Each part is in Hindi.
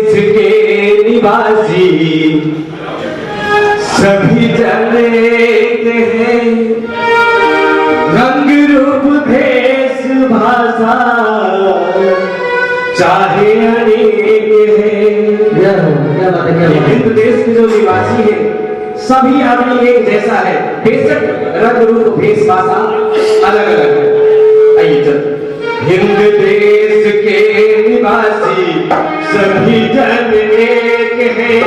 देश के निवासी सभी जन एक हैं, रंग रूप भेष भाषा चाहे अनेक है। क्या बात है, क्या बात है। हिंद देश के जो निवासी है सभी आदमी एक जैसा है, बेशक रंग रूप भेष भाषा अलग अलग है। आइए चल। हिंद देश के निवासी सभी जन एक है,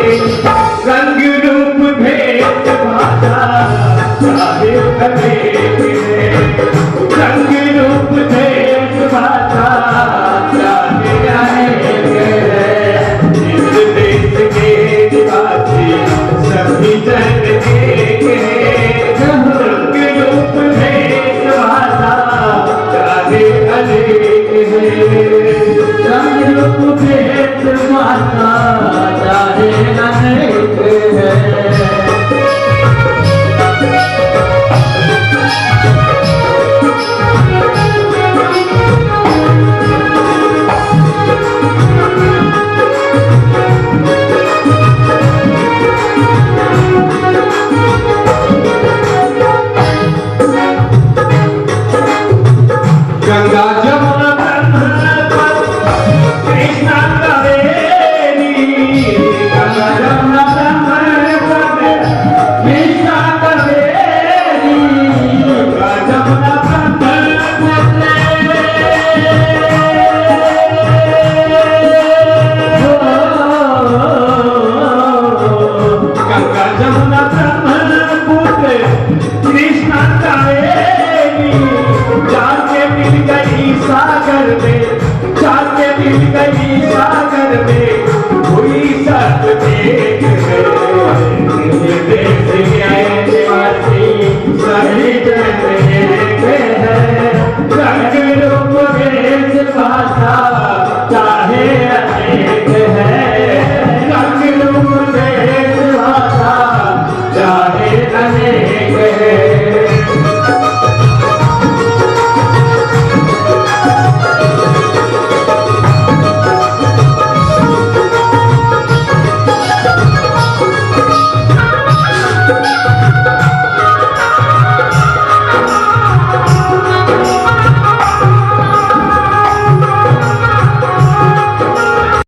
रंग रूप भेष भाषा चाहे अनेक है, रंग रूप भेष भाषा चाहे अनेक है। हिंद देश के निवासी सभी जन एक है, रंग रूप भेष भाषा चाहे अनेक है, रंग रूप भेष भाषा